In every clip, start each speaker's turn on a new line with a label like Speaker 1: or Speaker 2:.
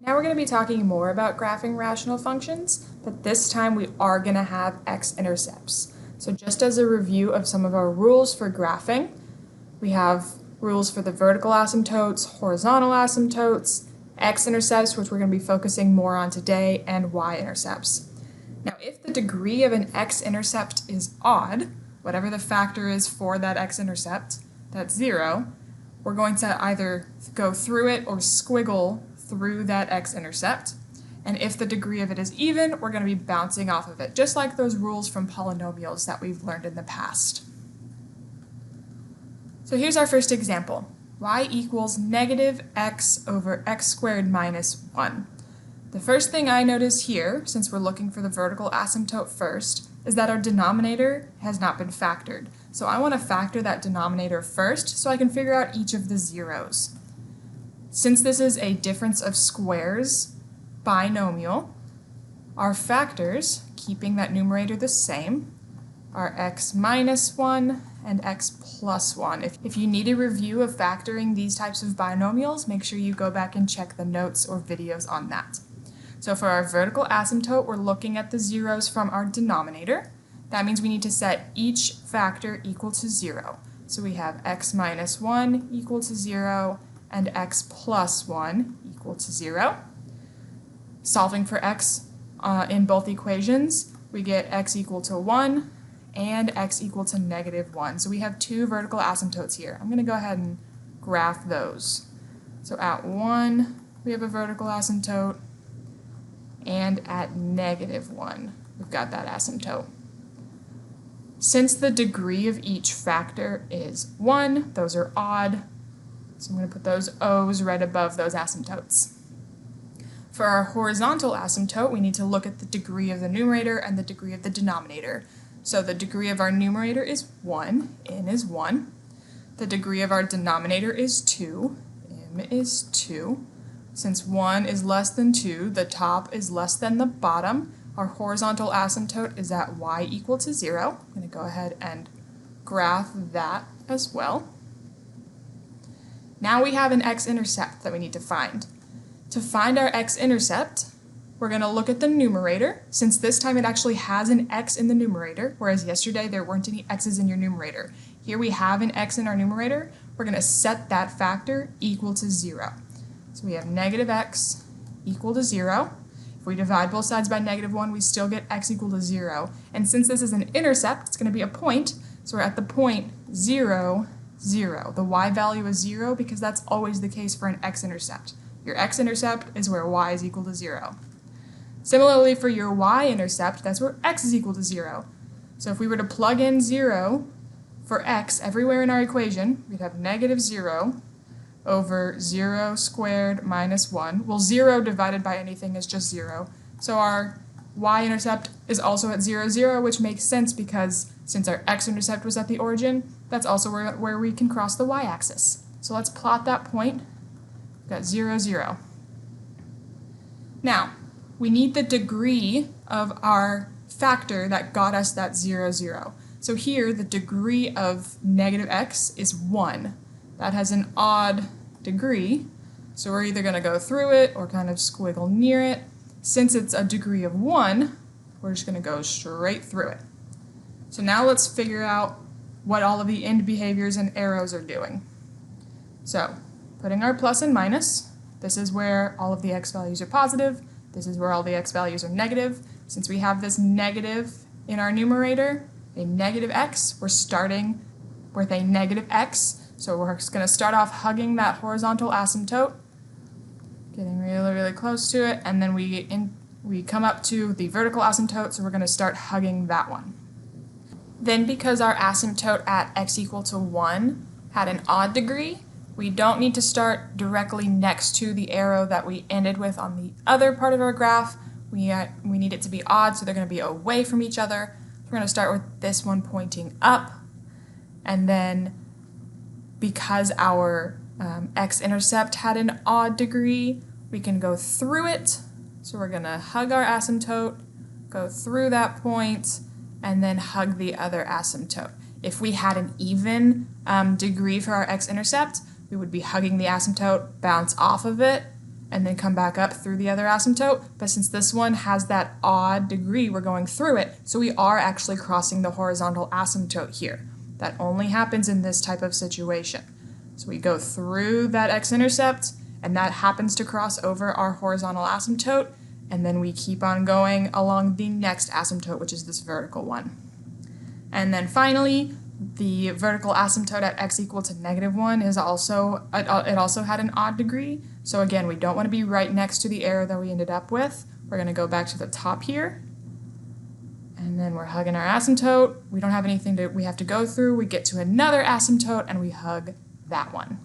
Speaker 1: Now we're going to be talking more about graphing rational functions, but this time we are going to have x-intercepts. So just as a review of some of our rules for graphing, we have rules for the vertical asymptotes, horizontal asymptotes, x-intercepts, which we're going to be focusing more on today, and y-intercepts. Now if the degree of an x-intercept is odd, whatever the factor is for that x-intercept, that's 0, we're going to either go through it or squiggle through that x-intercept. And if the degree of it is even, we're going to be bouncing off of it, just like those rules from polynomials that we've learned in the past. So here's our first example. Y equals negative x over x squared minus 1. The first thing I notice here, since we're looking for the vertical asymptote first, is that our denominator has not been factored. So I want to factor that denominator first so I can figure out each of the zeros. Since this is a difference of squares binomial, our factors, keeping that numerator the same, are x minus 1 and x plus 1. If you need a review of factoring these types of binomials, make sure you go back and check the notes or videos on that. So for our vertical asymptote, we're looking at the zeros from our denominator. That means we need to set each factor equal to 0. So we have x minus 1 equal to 0 and x plus 1 equal to 0. Solving for x in both equations, we get x equal to 1 and x equal to negative 1. So we have two vertical asymptotes here. I'm going to go ahead and graph those. So at 1, we have a vertical asymptote, and at negative 1, we've got that asymptote. Since the degree of each factor is 1, those are odd, so I'm going to put those O's right above those asymptotes. For our horizontal asymptote, we need to look at the degree of the numerator and the degree of the denominator. So the degree of our numerator is 1, n is 1. The degree of our denominator is 2, m is 2. Since 1 is less than 2, the top is less than the bottom. Our horizontal asymptote is at y equal to 0. I'm going to go ahead and graph that as well. Now we have an x-intercept that we need to find. To find our x-intercept, we're going to look at the numerator, since this time it actually has an x in the numerator, whereas yesterday there weren't any x's in your numerator. Here we have an x in our numerator. We're going to set that factor equal to 0. So we have negative x equal to 0. If we divide both sides by negative 1, we still get x equal to 0. And since this is an intercept, it's going to be a point, so we're at the point 0, 0. The y value is 0 because that's always the case for an x-intercept. Your x-intercept is where y is equal to 0. Similarly for your y-intercept, that's where x is equal to 0. So if we were to plug in 0 for x everywhere in our equation, we'd have negative 0 over 0 squared minus 1. Well, 0 divided by anything is just 0. So our y-intercept is also at 0, 0, which makes sense because since our x-intercept was at the origin, that's also where we can cross the y-axis. So let's plot that point. We've got 0, 0. Now, we need the degree of our factor that got us that 0, 0. So here, the degree of negative x is 1. That has an odd degree, so we're either going to go through it or kind of squiggle near it. Since it's a degree of 1, we're just going to go straight through it. So now let's figure out what all of the end behaviors and arrows are doing. So, putting our plus and minus, this is where all of the x values are positive, this is where all the x values are negative. Since we have this negative in our numerator, a negative x, we're starting with a negative x. So we're going to start off hugging that horizontal asymptote, getting really, really close to it, and then we come up to the vertical asymptote, so we're going to start hugging that one. Then because our asymptote at x equal to 1 had an odd degree, we don't need to start directly next to the arrow that we ended with on the other part of our graph. We need it to be odd, so they're going to be away from each other. We're going to start with this one pointing up, and then because our x-intercept had an odd degree, we can go through it. So we're going to hug our asymptote, go through that point, and then hug the other asymptote. If we had an even degree for our x-intercept, we would be hugging the asymptote, bounce off of it, and then come back up through the other asymptote, but since this one has that odd degree, we're going through it, so we are actually crossing the horizontal asymptote here. That only happens in this type of situation. So we go through that x-intercept, and that happens to cross over our horizontal asymptote, and then we keep on going along the next asymptote, which is this vertical one. And then finally, the vertical asymptote at x equal to -1 is also, it also had an odd degree. So again, we don't want to be right next to the arrow that we ended up with. We're going to go back to the top here. And then we're hugging our asymptote. We don't have anything we have to go through. We get to another asymptote and we hug that one.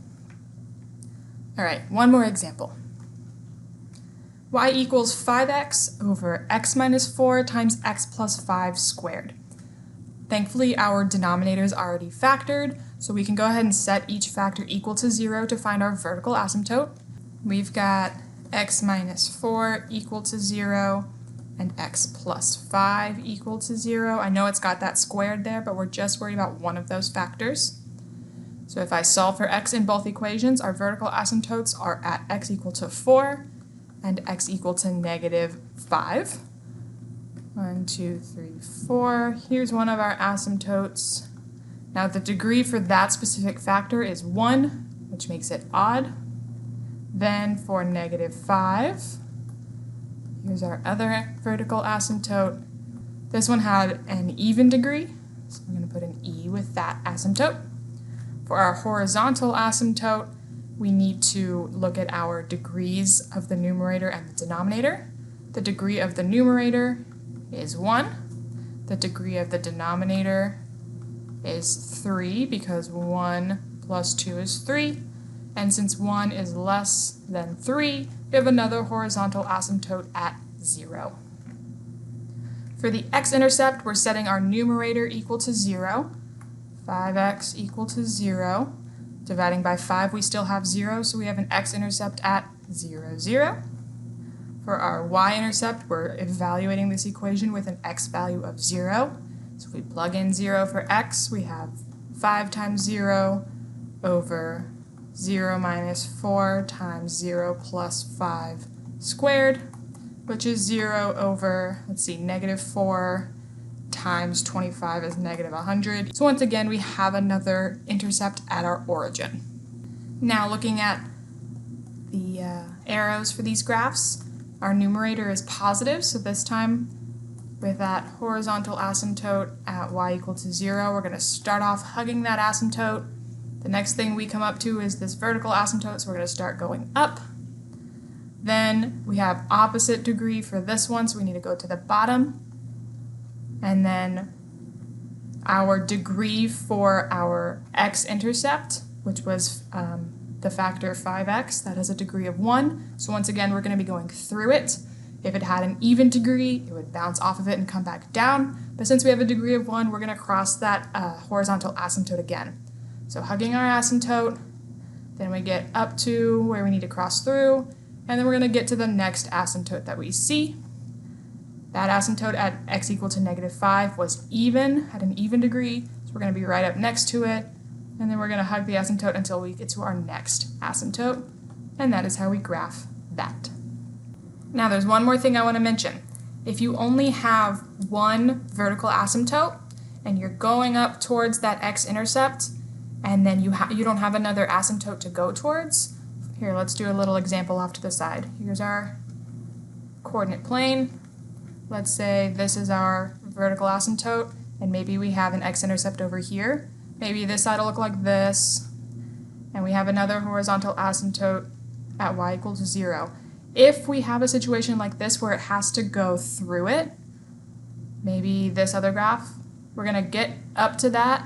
Speaker 1: All right, one more example. Y equals 5x over x minus 4 times x plus 5 squared. Thankfully, our denominator is already factored, so we can go ahead and set each factor equal to 0 to find our vertical asymptote. We've got x minus 4 equal to 0 and x plus 5 equal to 0. I know it's got that squared there, but we're just worried about one of those factors. So if I solve for x in both equations, our vertical asymptotes are at x equal to 4 and x equal to -5. 1, 2, 3, 4. Here's one of our asymptotes. Now the degree for that specific factor is 1, which makes it odd. Then for -5, here's our other vertical asymptote. This one had an even degree, so I'm going to put an E with that asymptote. For our horizontal asymptote, we need to look at our degrees of the numerator and the denominator. The degree of the numerator is 1. The degree of the denominator is 3 because 1 plus 2 is 3. And since 1 is less than 3, we have another horizontal asymptote at 0. For the x-intercept, we're setting our numerator equal to 0. 5x equal to 0. Dividing by 5, we still have 0, so we have an x-intercept at 0, 0. For our y-intercept, we're evaluating this equation with an x value of 0. So if we plug in 0 for x, we have 5 times 0 over 0 minus 4 times 0 plus 5 squared, which is 0 over, -4 times 25 is -100. So once again, we have another intercept at our origin. Now looking at the arrows for these graphs, our numerator is positive, so this time with that horizontal asymptote at y equal to 0, we're going to start off hugging that asymptote. The next thing we come up to is this vertical asymptote, so we're going to start going up. Then we have opposite degree for this one, so we need to go to the bottom. And then our degree for our x-intercept, which was the factor 5x, that has a degree of 1. So once again, we're going to be going through it. If it had an even degree, it would bounce off of it and come back down. But since we have a degree of 1, we're going to cross that horizontal asymptote again. So hugging our asymptote, then we get up to where we need to cross through, and then we're going to get to the next asymptote that we see. That asymptote at x equal to -5 was even, had an even degree, so we're going to be right up next to it, and then we're going to hug the asymptote until we get to our next asymptote, and that is how we graph that. Now there's one more thing I want to mention. If you only have one vertical asymptote, and you're going up towards that x-intercept, and then you don't have another asymptote to go towards, here, let's do a little example off to the side. Here's our coordinate plane. Let's say this is our vertical asymptote, and maybe we have an x-intercept over here. Maybe this side will look like this, and we have another horizontal asymptote at y equal to 0. If we have a situation like this where it has to go through it, maybe this other graph, we're going to get up to that,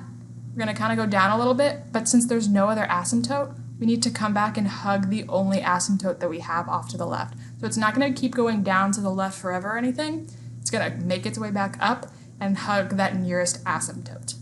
Speaker 1: we're going to kind of go down a little bit, but since there's no other asymptote, we need to come back and hug the only asymptote that we have off to the left. So it's not going to keep going down to the left forever or anything. It's going to make its way back up and hug that nearest asymptote.